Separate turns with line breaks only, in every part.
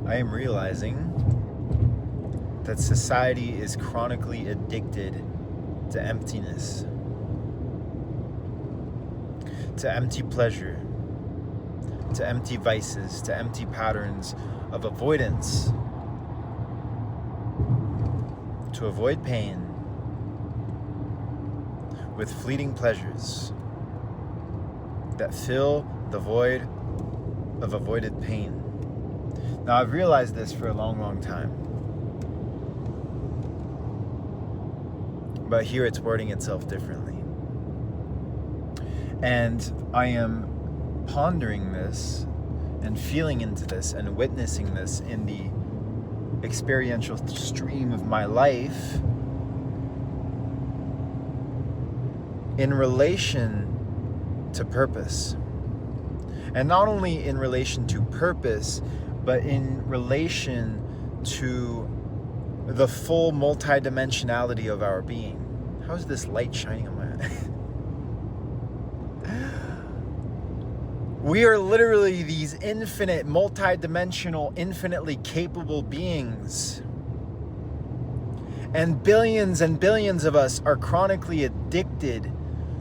I am realizing that society is chronically addicted to emptiness, to empty pleasure, to empty vices, to empty patterns of avoidance, to avoid pain with fleeting pleasures that fill the void of avoided pain. Now, I've realized this for a long, long time, but here it's wording itself differently. And I am pondering this and feeling into this and witnessing this in the experiential stream of my life in relation to purpose. And not only in relation to purpose, but in relation to the full multidimensionality of our being. How is this light shining on my eye? We are literally these infinite, multidimensional, infinitely capable beings. And billions of us are chronically addicted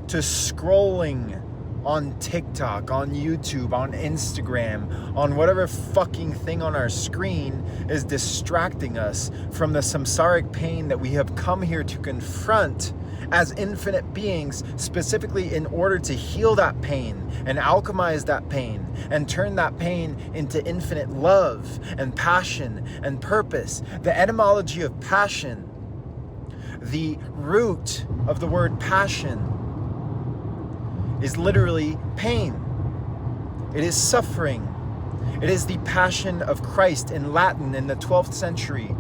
to scrolling on TikTok, on YouTube, on Instagram, on whatever fucking thing on our screen is distracting us from the samsaric pain that we have come here to confront as infinite beings, specifically in order to heal that pain and alchemize that pain and turn that pain into infinite love and passion and purpose. The etymology of passion, the root of the word passion, is literally pain. It is suffering. It is the passion of Christ in Latin in the 12th century.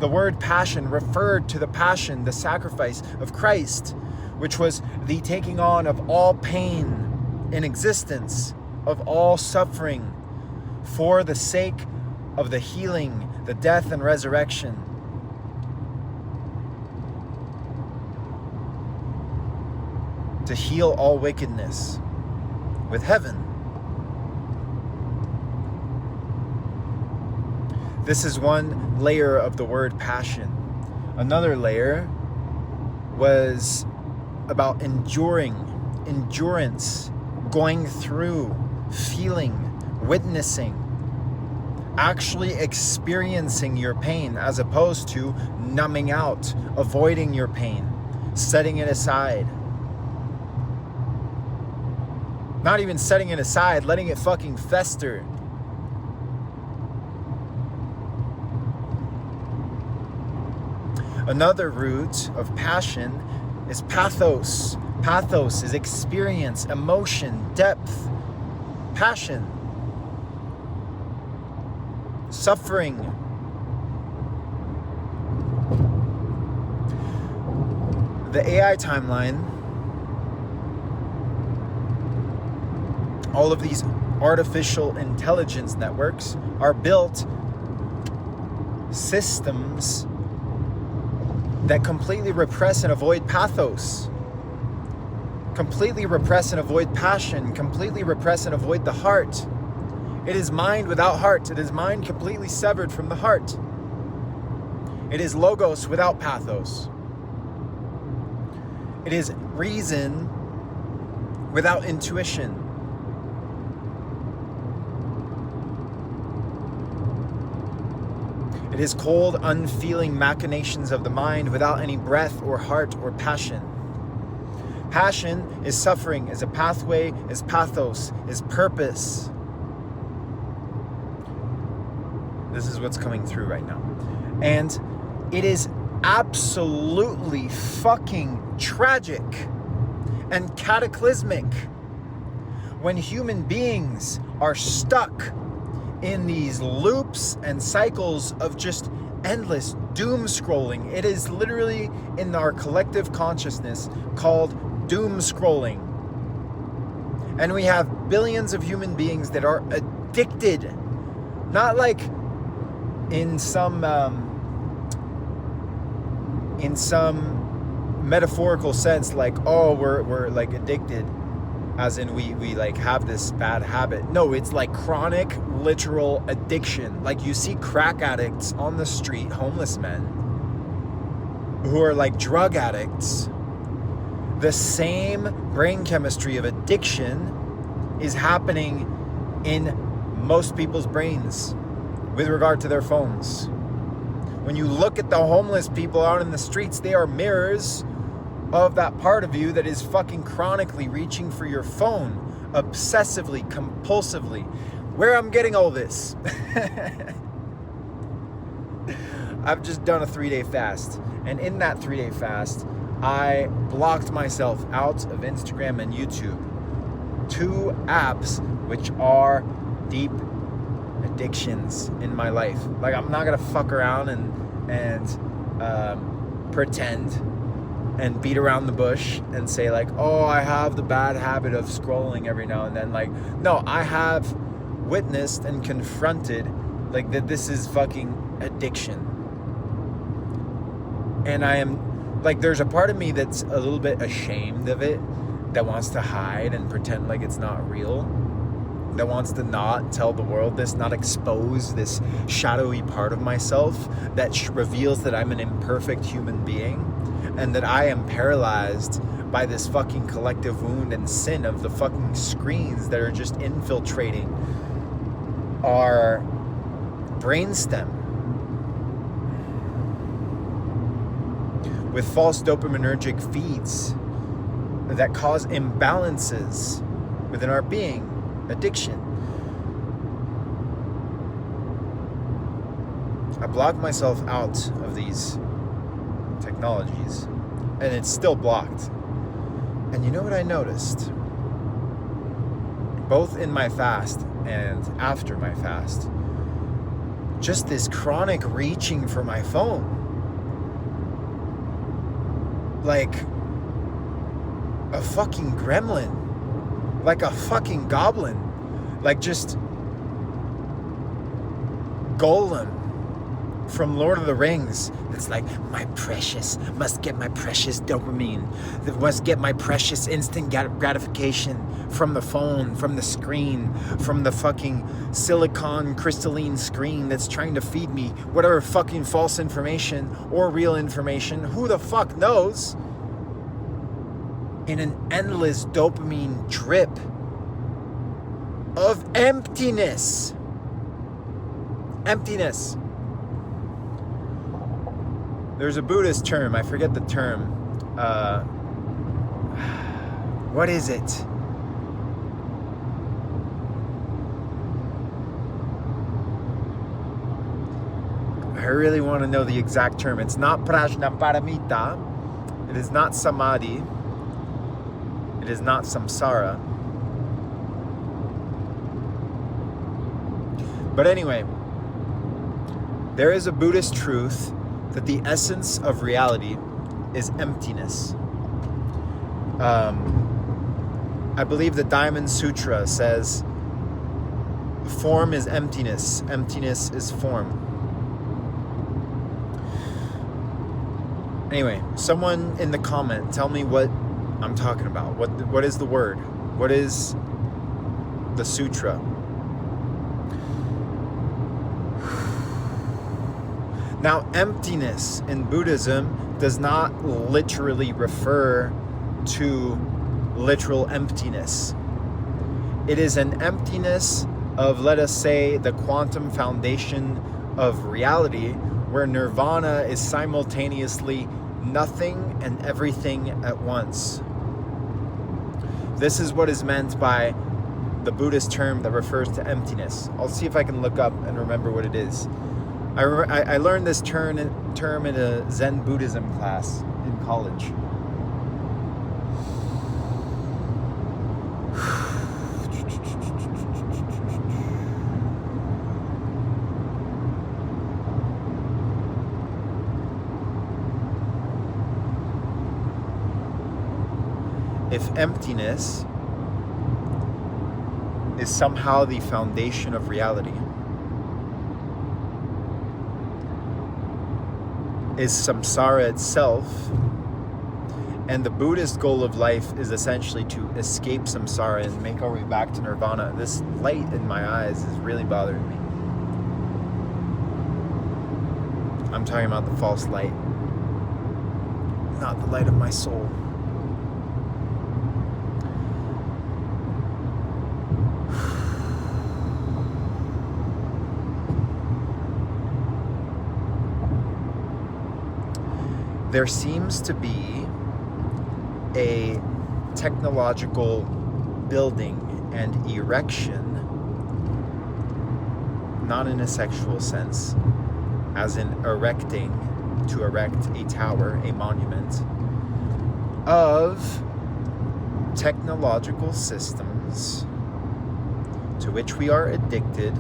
The word passion referred to the passion, the sacrifice of Christ, which was the taking on of all pain in existence, of all suffering, for the sake of the healing, the death and resurrection. To heal all wickedness with heaven. This is one layer of the word passion. Another layer was about endurance, going through, feeling, witnessing, actually experiencing your pain, as opposed to numbing out, avoiding your pain, setting it aside. Not even setting it aside, letting it fucking fester. Another root of passion is pathos. Pathos is experience, emotion, depth, passion, suffering. The AI timeline, all of these artificial intelligence networks are built systems that completely repress and avoid pathos, completely repress and avoid passion, completely repress and avoid the heart. It is mind without heart. It is mind completely severed from the heart. It is logos without pathos. It is reason without intuition. It is cold, unfeeling machinations of the mind without any breath or heart or passion. Passion is suffering, is a pathway, is pathos, is purpose. This is what's coming through right now. And it is absolutely fucking tragic and cataclysmic when human beings are stuck in these loops and cycles of just endless doom scrolling. It is literally in our collective consciousness called doom scrolling. And we have billions of human beings that are addicted, not like in some metaphorical sense, like, oh, we're like addicted. as in we like have this bad habit. No, it's like chronic, literal addiction. Like you see crack addicts on the street, homeless men, who are like drug addicts. The same brain chemistry of addiction is happening in most people's brains with regard to their phones. When you look at the homeless people out in the streets, they are mirrors of that part of you that is fucking chronically reaching for your phone, obsessively, compulsively. Where I'm getting all this. I've just done a 3-day fast. And in that 3-day fast, I blocked myself out of Instagram and YouTube. 2 apps which are deep addictions in my life. Like, I'm not gonna fuck around and pretend and beat around the bush and say like, oh, I have the bad habit of scrolling every now and then. Like, no, I have witnessed and confronted like that this is fucking addiction. And I am like, there's a part of me that's a little bit ashamed of it, that wants to hide and pretend like it's not real, that wants to not tell the world this, not expose this shadowy part of myself that reveals that I'm an imperfect human being and that I am paralyzed by this fucking collective wound and sin of the fucking screens that are just infiltrating our brainstem with false dopaminergic feeds that cause imbalances within our being, addiction. I blocked myself out of these technologies, and it's still blocked. And you know what I noticed? Both in my fast and after my fast, just this chronic reaching for my phone. Like a fucking gremlin, like a fucking goblin, like just Golem from Lord of the Rings. It's like, my precious, must get my precious dopamine, must get my precious instant gratification from the phone, from the screen, from the fucking silicon crystalline screen that's trying to feed me whatever fucking false information or real information, who the fuck knows, in an endless dopamine drip of emptiness. Emptiness. There's a Buddhist term, I forget the term. What is it? I really want to know the exact term. It's not prajnaparamita. It is not samadhi. It is not samsara. But anyway, there is a Buddhist truth that the essence of reality is emptiness. I believe the Diamond Sutra says, form is emptiness, emptiness is form. Anyway, someone in the comment, tell me what I'm talking about. What is the word? What is the sutra? Now, emptiness in Buddhism does not literally refer to literal emptiness. It is an emptiness of, let us say, the quantum foundation of reality, where nirvana is simultaneously nothing and everything at once. This is what is meant by the Buddhist term that refers to emptiness. I'll see if I can look up and remember what it is. I learned this term in a Zen Buddhism class in college. If emptiness is somehow the foundation of reality, is samsara itself, And the Buddhist goal of life is essentially to escape samsara and make our way back to nirvana. This light in my eyes is really bothering me. I'm talking about the false light, not the light of my soul. There seems to be a technological building and erection, not in a sexual sense, as in erecting, to erect a tower, a monument, of technological systems to which we are addicted,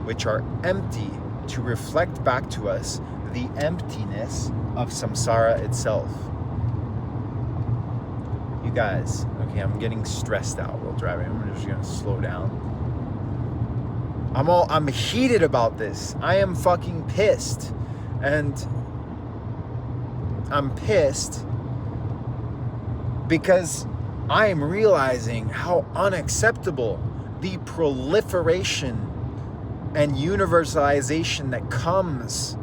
which are empty, to reflect back to us the emptiness of samsara itself. You guys, okay, I'm getting stressed out while driving. I'm just gonna slow down. I'm heated about this. I am fucking pissed. And I'm pissed because I am realizing how unacceptable the proliferation and universalization that comes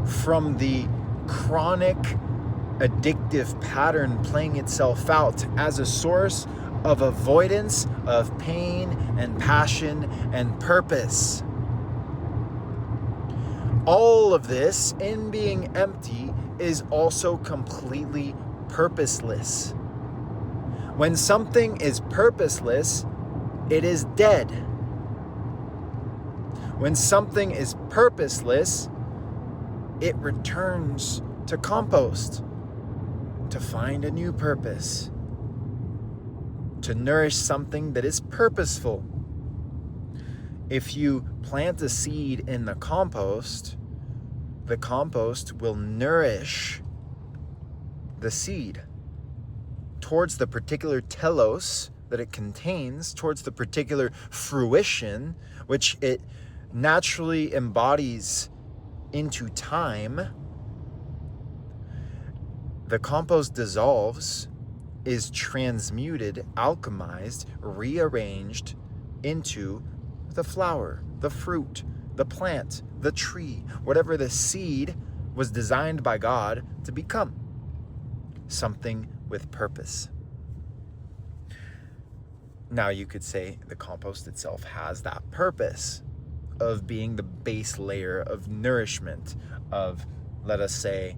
from the chronic addictive pattern playing itself out as a source of avoidance of pain and passion and purpose. All of this, in being empty, is also completely purposeless. When something is purposeless, it is dead. When something is purposeless, it returns to compost to find a new purpose, to nourish something that is purposeful. If you plant a seed in the compost will nourish the seed towards the particular telos that it contains, towards the particular fruition which it naturally embodies into time. The compost dissolves, is transmuted, alchemized, rearranged into the flower, the fruit, the plant, the tree, whatever the seed was designed by God to become. Something with purpose. Now you could say the compost itself has that purpose of being the base layer of nourishment, of, let us say,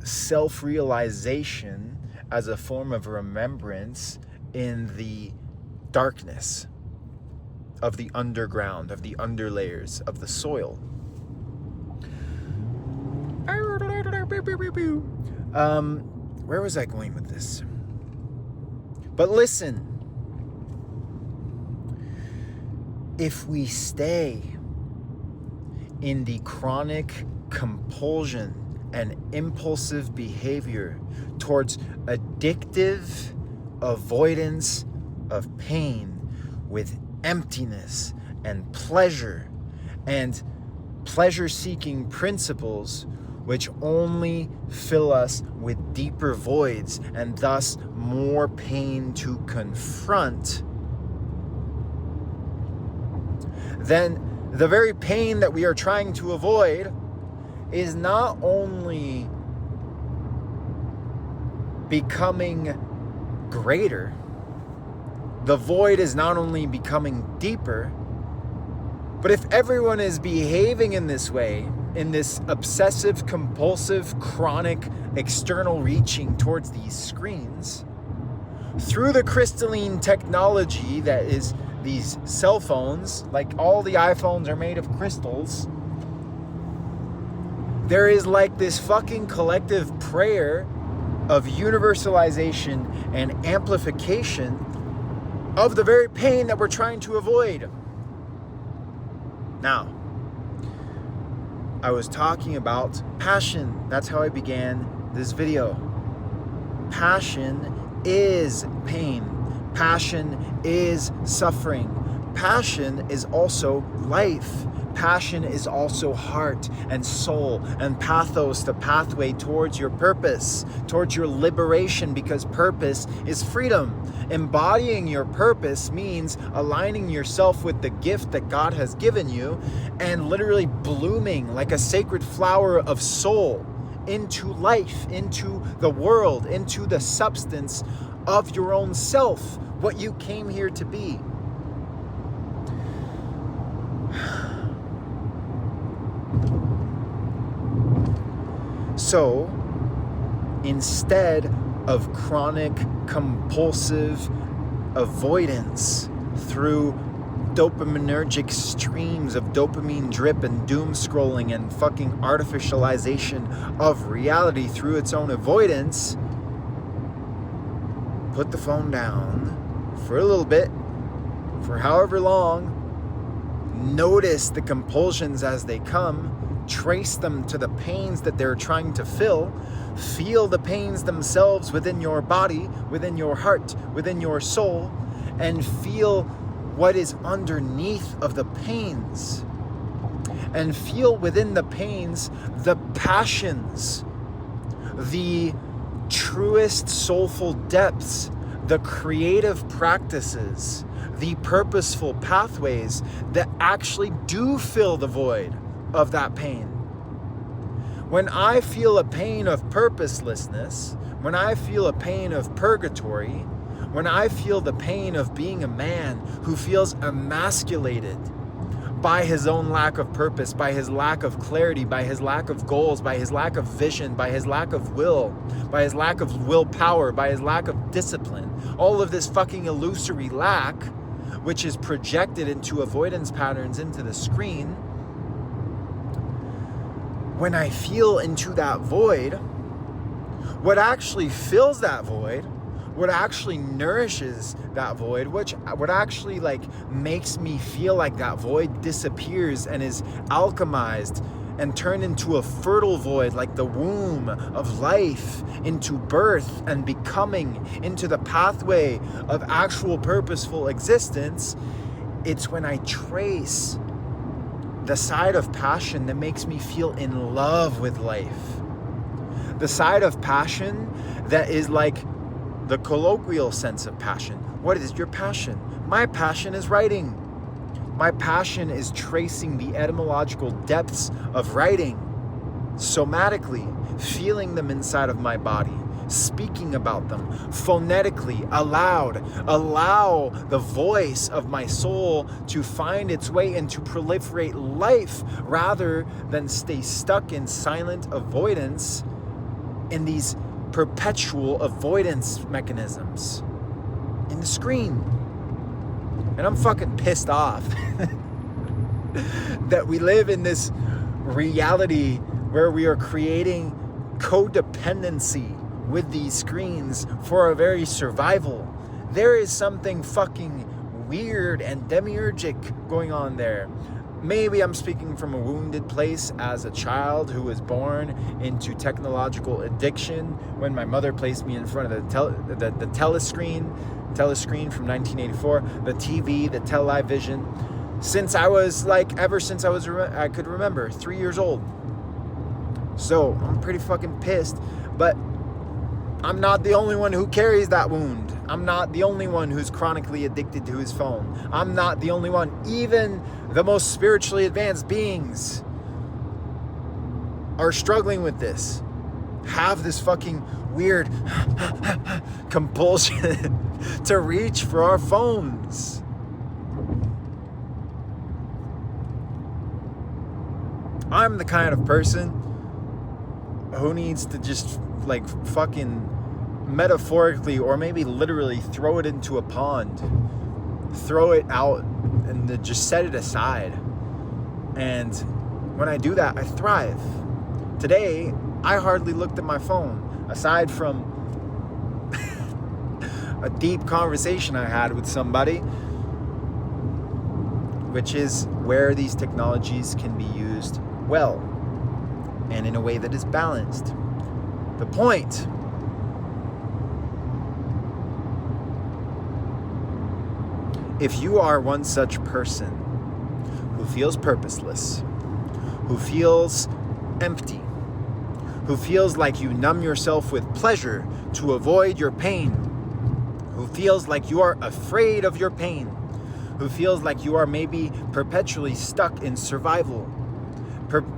self-realization as a form of remembrance in the darkness of the underground, of the underlayers of the soil. Where was I going with this? But listen, if we stay in the chronic compulsion and impulsive behavior towards addictive avoidance of pain with emptiness and pleasure-seeking principles which only fill us with deeper voids and thus more pain to confront, then the very pain that we are trying to avoid is not only becoming greater, the void is not only becoming deeper, but if everyone is behaving in this way, in this obsessive, compulsive, chronic, external reaching towards these screens, through the crystalline technology that is these cell phones, like all the iPhones are made of crystals, there is like this fucking collective prayer of universalization and amplification of the very pain that we're trying to avoid. Now, I was talking about passion. That's how I began this video. Passion is pain. Passion is suffering. Passion is also life. passion is also heart and soul and pathos, the pathway towards your purpose, towards your liberation, because purpose is freedom. Embodying your purpose means aligning yourself with the gift that God has given you and literally blooming like a sacred flower of soul into life, into the world, into the substance of your own self, what you came here to be. So, instead of chronic, compulsive avoidance through dopaminergic streams of dopamine drip and doom scrolling and fucking artificialization of reality through its own avoidance, put the phone down for a little bit, for however long, notice the compulsions as they come, trace them to the pains that they're trying to fill, feel the pains themselves within your body, within your heart, within your soul, and feel what is underneath of the pains. And feel within the pains the passions, the truest soulful depths, the creative practices, the purposeful pathways that actually do fill the void of that pain. When I feel a pain of purposelessness, when I feel a pain of purgatory, when I feel the pain of being a man who feels emasculated by his own lack of purpose, by his lack of clarity, by his lack of goals, by his lack of vision, by his lack of will, by his lack of willpower, by his lack of discipline, all of this fucking illusory lack, which is projected into avoidance patterns into the screen, when I feel into that void, what actually fills that void, what actually nourishes that void, what actually makes me feel like that void disappears and is alchemized and turned into a fertile void, like the womb of life, into birth and becoming, into the pathway of actual purposeful existence, it's when I trace the side of passion that makes me feel in love with life. The side of passion that is like the colloquial sense of passion. What is your passion? My passion is writing. My passion is tracing the etymological depths of writing, somatically, feeling them inside of my body, speaking about them phonetically, aloud. Allow the voice of my soul to find its way and to proliferate life rather than stay stuck in silent avoidance in these perpetual avoidance mechanisms in the screen. And I'm fucking pissed off that we live in this reality where we are creating codependency with these screens for our very survival. There is something fucking weird and demiurgic going on there. Maybe I'm speaking from a wounded place as a child who was born into technological addiction when my mother placed me in front of the telescreen from 1984, the TV, the television, ever since I could remember, 3 years old. So I'm pretty fucking pissed, but I'm not the only one who carries that wound. I'm not the only one who's chronically addicted to his phone. I'm not the only one. Even the most spiritually advanced beings are struggling with this. Have this fucking weird compulsion to reach for our phones. I'm the kind of person who needs to just fucking metaphorically or maybe literally throw it into a pond, throw it out and then just set it aside. And when I do that, I thrive. Today, I hardly looked at my phone, aside from a deep conversation I had with somebody, which is where these technologies can be used well and in a way that is balanced. The point if you are one such person who feels purposeless, who feels empty, who feels like you numb yourself with pleasure to avoid your pain, who feels like you are afraid of your pain, who feels like you are maybe perpetually stuck in survival.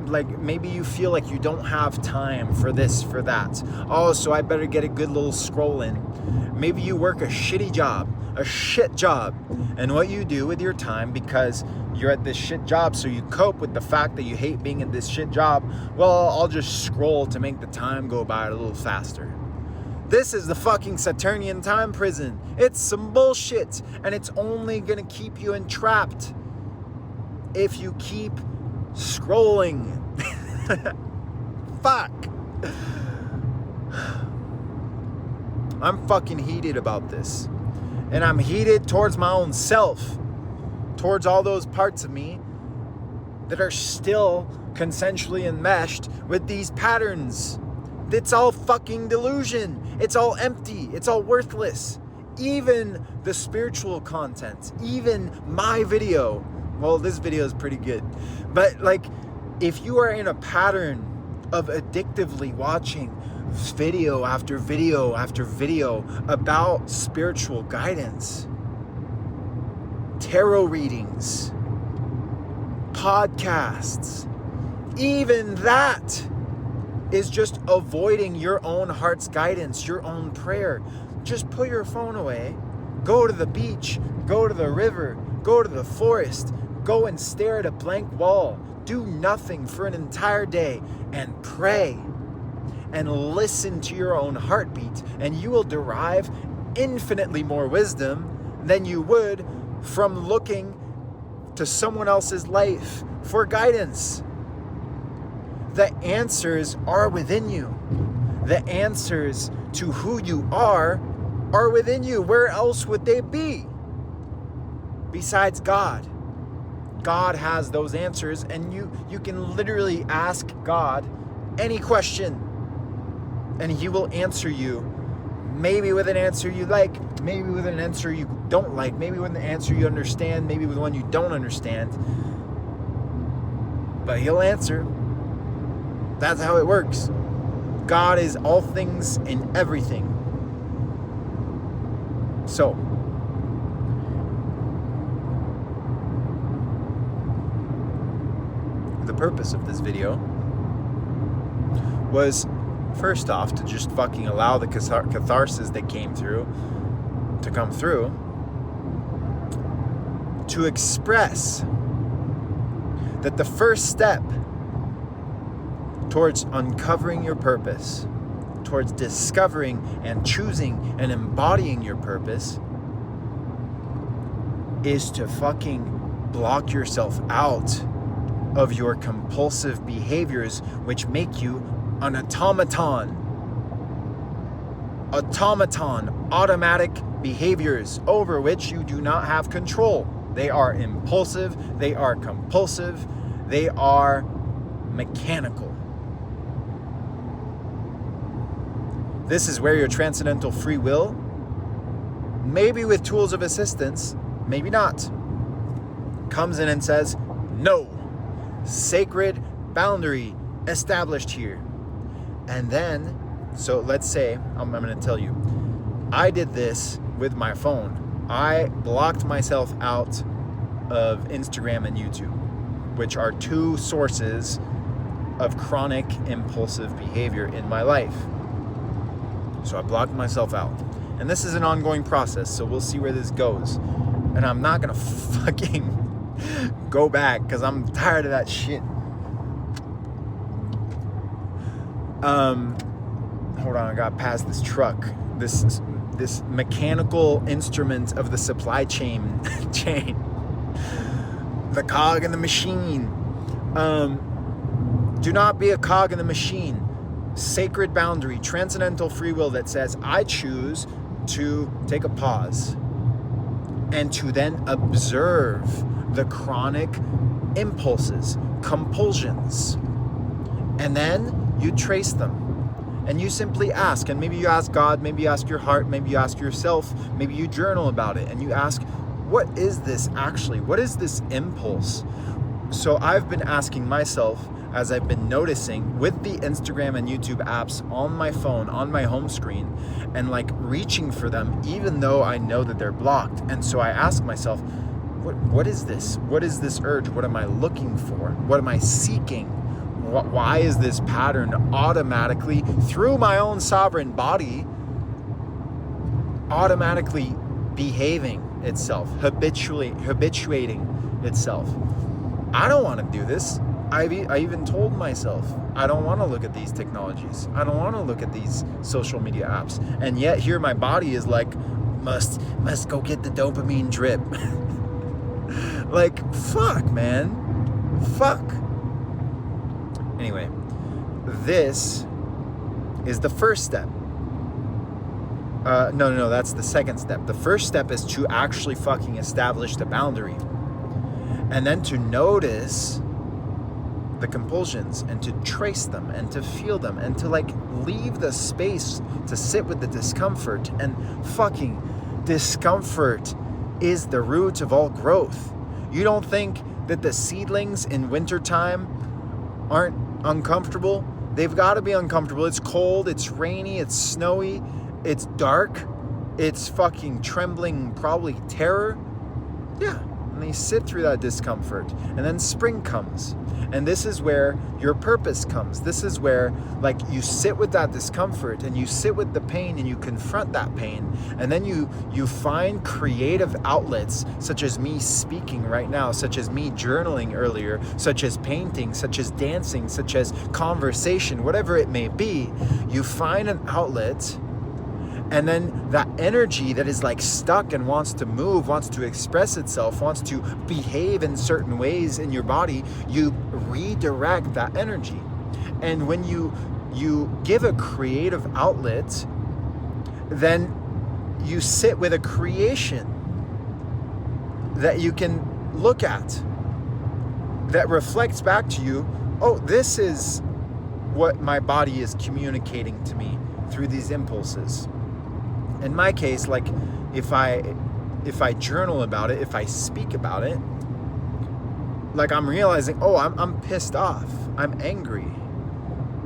Like maybe you feel like you don't have time for this, for that. Oh, so I better get a good little scroll in. Maybe you work a shit job, and what you do with your time, because you're at this shit job, so you cope with the fact that you hate being at this shit job. Well, I'll just scroll to make the time go by a little faster. This is the fucking Saturnian time prison. It's some bullshit, and it's only gonna keep you entrapped if you keep scrolling. Fuck. I'm fucking heated about this. And I'm heated towards my own self, towards all those parts of me that are still consensually enmeshed with these patterns. It's all fucking delusion. It's all empty. It's all worthless. Even the spiritual content, even my video. Well, this video is pretty good. But like, if you are in a pattern of addictively watching video after video after video about spiritual guidance, tarot readings, podcasts, even that is just avoiding your own heart's guidance, your own prayer. Just put your phone away, go to the beach, go to the river, go to the forest, go and stare at a blank wall, do nothing for an entire day and pray and listen to your own heartbeat, and you will derive infinitely more wisdom than you would from looking to someone else's life for guidance. The answers are within you. The answers to who you are within you. Where else would they be? Besides God. God has those answers, and you can literally ask God any question, and He will answer you. Maybe with an answer you like, maybe with an answer you don't like, maybe with an answer you understand, maybe with one you don't understand. But He'll answer. That's how it works. God is all things in everything. So, the purpose of this video was, first off, to just fucking allow the catharsis that came through to come through, to express that the first step towards uncovering your purpose, towards discovering and choosing and embodying your purpose, is to fucking block yourself out of your compulsive behaviors, which make you an automaton, automatic behaviors over which you do not have control. They are impulsive, they are compulsive, they are mechanical. This is where your transcendental free will, maybe with tools of assistance, maybe not, comes in and says, no, sacred boundary established here. And then, so let's say, I'm going to tell you, I did this with my phone. I blocked myself out of Instagram and YouTube, which are two sources of chronic impulsive behavior in my life. So I blocked myself out. And this is an ongoing process, so we'll see where this goes. And I'm not going to fucking go back because I'm tired of that shit. Hold on, I got past this truck. This mechanical instrument of the supply chain. The cog in the machine. Do not be a cog in the machine. Sacred boundary, transcendental free will that says, I choose to take a pause and to then observe the chronic impulses, compulsions. And then you trace them. And you simply ask, and maybe you ask God, maybe you ask your heart, maybe you ask yourself, maybe you journal about it, and you ask, what is this actually? What is this impulse? So I've been asking myself, as I've been noticing with the Instagram and YouTube apps on my phone, on my home screen, and like reaching for them, even though I know that they're blocked. And so I ask myself, what is this? What is this urge? What am I looking for? What am I seeking? Why is this pattern automatically, through my own sovereign body, automatically behaving itself, habituating itself? I don't want to do this. I even told myself, I don't want to look at these technologies. I don't want to look at these social media apps. And yet here my body is like, must go get the dopamine drip. Like, fuck, man. Fuck. Anyway, this is the first step. No, that's the second step. The first step is to actually fucking establish the boundary. And then to notice the compulsions and to trace them and to feel them and to like leave the space to sit with the discomfort. And fucking discomfort is the root of all growth. You don't think that the seedlings in wintertime aren't uncomfortable? They've got to be uncomfortable. It's cold, it's rainy, it's snowy, it's dark, it's fucking trembling, probably terror. Yeah. And they sit through that discomfort. And then spring comes. And this is where your purpose comes. This is where like you sit with that discomfort and you sit with the pain and you confront that pain. And then you find creative outlets, such as me speaking right now, such as me journaling earlier, such as painting, such as dancing, such as conversation, whatever it may be. You find an outlet. And then that energy that is like stuck and wants to move, wants to express itself, wants to behave in certain ways in your body, you redirect that energy. And when you give a creative outlet, then you sit with a creation that you can look at, that reflects back to you, oh, this is what my body is communicating to me through these impulses. In my case, like if I journal about it, if I speak about it, like I'm realizing, oh, I'm pissed off. I'm angry.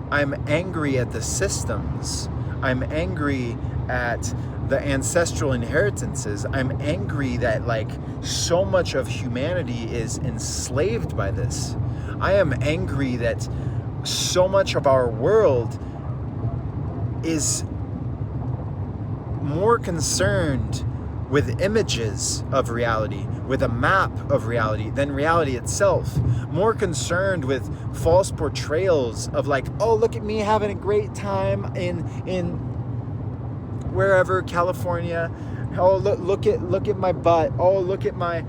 I'm angry at the systems. I'm angry at the ancestral inheritances. I'm angry that like so much of humanity is enslaved by this. I am angry that so much of our world is more concerned with images of reality, with a map of reality than reality itself. More concerned with false portrayals of like, oh, look at me having a great time in wherever, California. Oh, look at my butt. Oh, look at my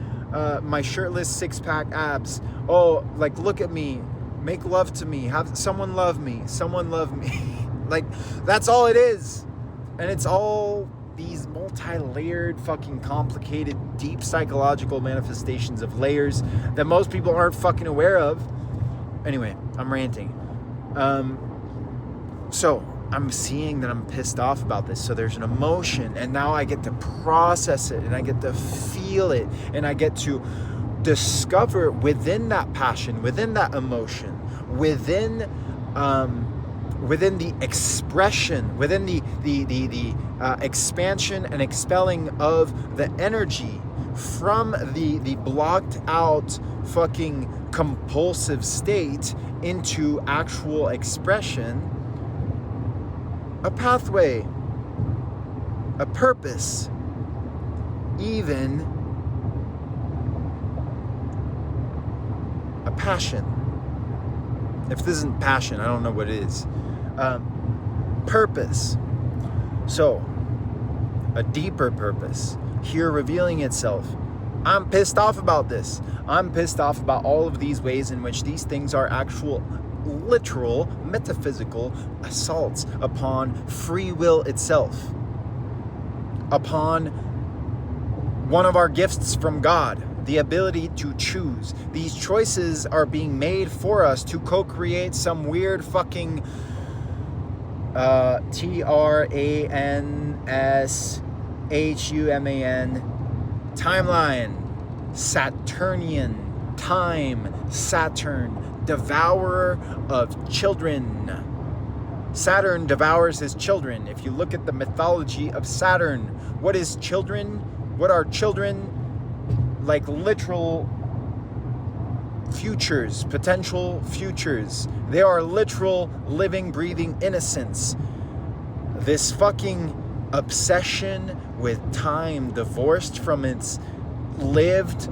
my shirtless six-pack abs. Oh, like look at me. Make love to me. Have someone love me. Someone love me. Like that's all it is. And it's all these multi-layered, fucking complicated, deep psychological manifestations of layers that most people aren't fucking aware of. Anyway, I'm ranting. So I'm seeing that I'm pissed off about this. So there's an emotion, and now I get to process it, and I get to feel it, and I get to discover within that passion, within that emotion, within the expression, within the expansion and expelling of the energy from the blocked out fucking compulsive state into actual expression, a pathway, a purpose, even a passion. If this isn't passion, I don't know what it is. Purpose. So, a deeper purpose here revealing itself. I'm pissed off about this. I'm pissed off about all of these ways in which these things are actual, literal, metaphysical assaults upon free will itself, upon one of our gifts from God, the ability to choose. These choices are being made for us to co-create some weird fucking TRANSHUMAN timeline, Saturnian time, Saturn, devourer of children. Saturn devours his children. If you look at the mythology of Saturn, what is children? What are children? Like literal futures, potential futures. They are literal, living, breathing innocence. This fucking obsession with time, divorced from its lived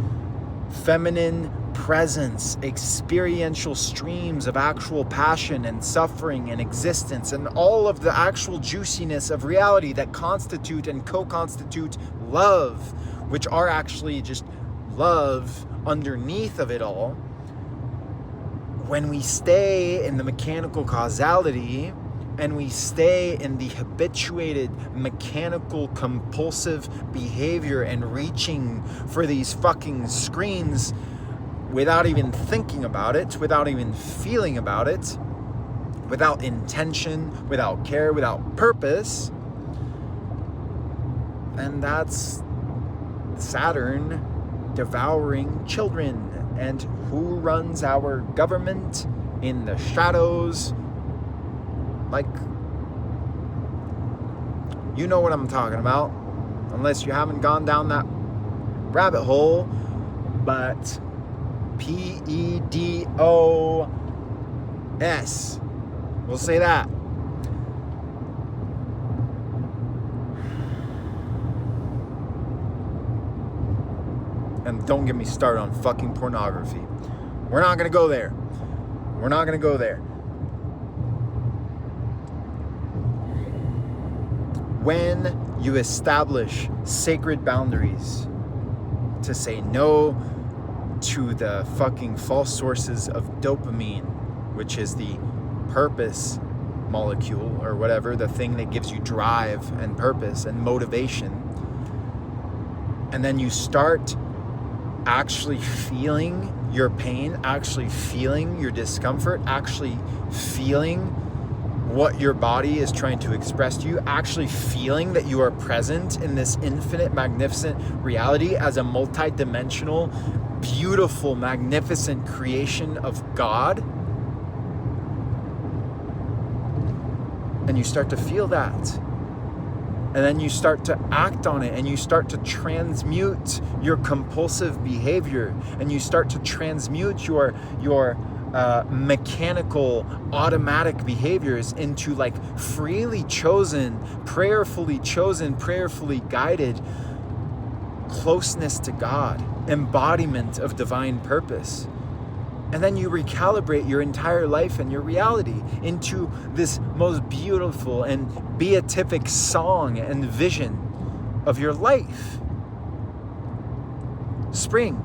feminine presence, experiential streams of actual passion and suffering and existence, and all of the actual juiciness of reality that constitute and co-constitute love, which are actually just love underneath of it all. When we stay in the mechanical causality and we stay in the habituated mechanical compulsive behavior and reaching for these fucking screens without even thinking about it, without even feeling about it, without intention, without care, without purpose, and that's Saturn devouring children. And who runs our government in the shadows? Like, you know what I'm talking about, unless you haven't gone down that rabbit hole. But PEDOS, we'll say that. And don't get me started on fucking pornography. We're not gonna go there. We're not gonna go there. When you establish sacred boundaries to say no to the fucking false sources of dopamine, which is the purpose molecule or whatever, the thing that gives you drive and purpose and motivation, and then you start actually feeling your pain, actually feeling your discomfort, actually feeling what your body is trying to express to you, actually feeling that you are present in this infinite, magnificent reality as a multi-dimensional, beautiful, magnificent creation of God. And you start to feel that. And then you start to act on it, and you start to transmute your compulsive behavior, and you start to transmute your mechanical, automatic behaviors into like freely chosen, prayerfully guided closeness to God, embodiment of divine purpose. And then you recalibrate your entire life and your reality into this most beautiful and beatific song and vision of your life. Spring,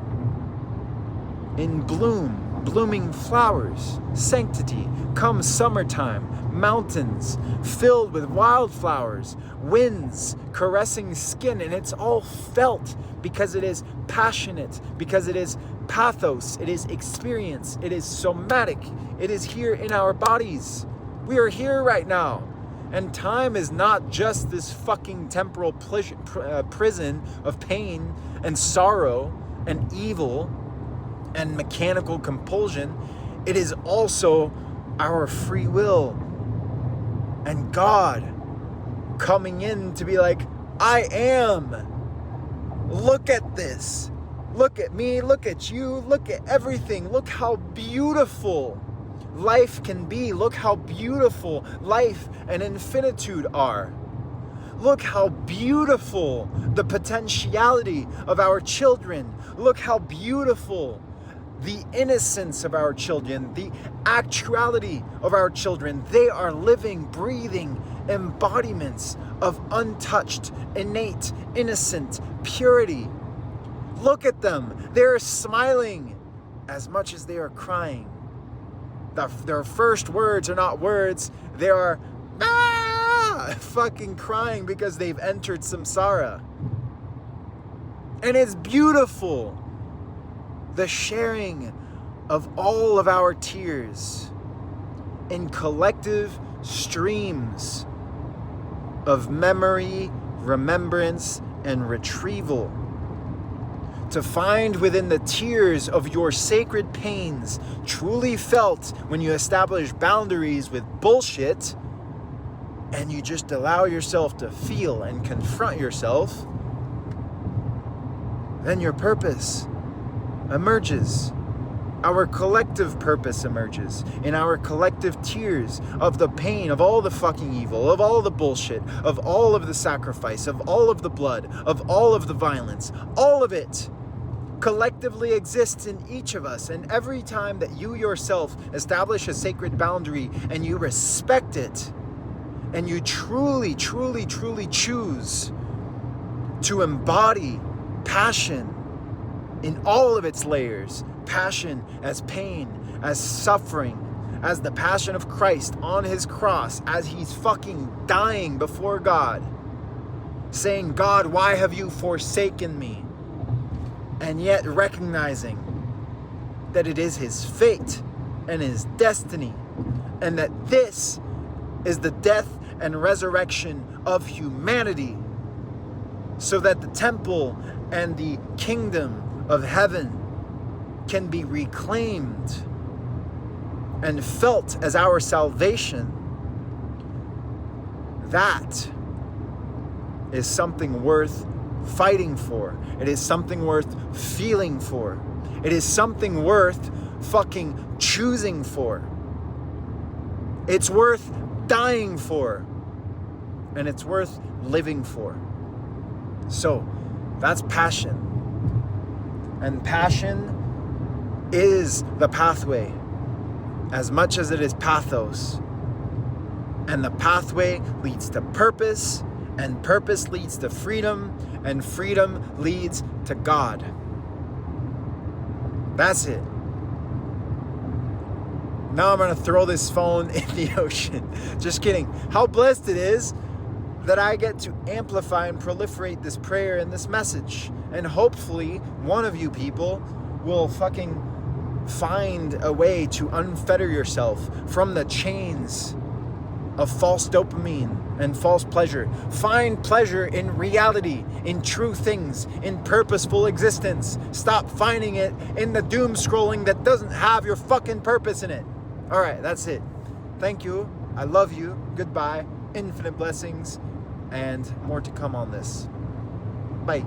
in bloom, blooming flowers, sanctity, come summertime, mountains filled with wildflowers, winds caressing skin, and it's all felt because it is passionate, because it is pathos, it is experience, it is somatic, it is here in our bodies. We are here right now. And time is not just this fucking temporal prison of pain and sorrow and evil and mechanical compulsion. It is also our free will and God coming in to be like, I am. Look at this. Look at me, look at you, look at everything. Look how beautiful life can be. Look how beautiful life and infinitude are. Look how beautiful the potentiality of our children. Look how beautiful the innocence of our children, the actuality of our children. They are living, breathing embodiments of untouched, innate, innocent purity. Look at them. They're smiling as much as they are crying. Their first words are not words. They are fucking crying because they've entered samsara. And it's beautiful. The sharing of all of our tears in collective streams of memory, remembrance, and retrieval to find within the tears of your sacred pains, truly felt when you establish boundaries with bullshit, and you just allow yourself to feel and confront yourself, then your purpose emerges. Our collective purpose emerges in our collective tears of the pain, of all the fucking evil, of all the bullshit, of all of the sacrifice, of all of the blood, of all of the violence. All of it collectively exists in each of us. And every time that you yourself establish a sacred boundary and you respect it, and you truly, truly, truly choose to embody passion in all of its layers, passion as pain, as suffering, as the passion of Christ on his cross, as he's fucking dying before God, saying, God, why have you forsaken me? And yet recognizing that it is his fate and his destiny, and that this is the death and resurrection of humanity, so that the temple and the kingdom of heaven can be reclaimed and felt as our salvation. That is something worth fighting for. It is something worth feeling for. It is something worth fucking choosing for. It's worth dying for. And it's worth living for. So, that's passion. And passion is the pathway as much as it is pathos. And the pathway leads to purpose, and purpose leads to freedom, and freedom leads to God. That's it. Now I'm going to throw this phone in the ocean. Just kidding. How blessed it is that I get to amplify and proliferate this prayer and this message. And hopefully one of you people will fucking find a way to unfetter yourself from the chains of false dopamine and false pleasure. Find pleasure in reality, in true things, in purposeful existence. Stop finding it in the doom scrolling that doesn't have your fucking purpose in it. All right, that's it. Thank you. I love you. Goodbye. Infinite blessings and more to come on this. Bye.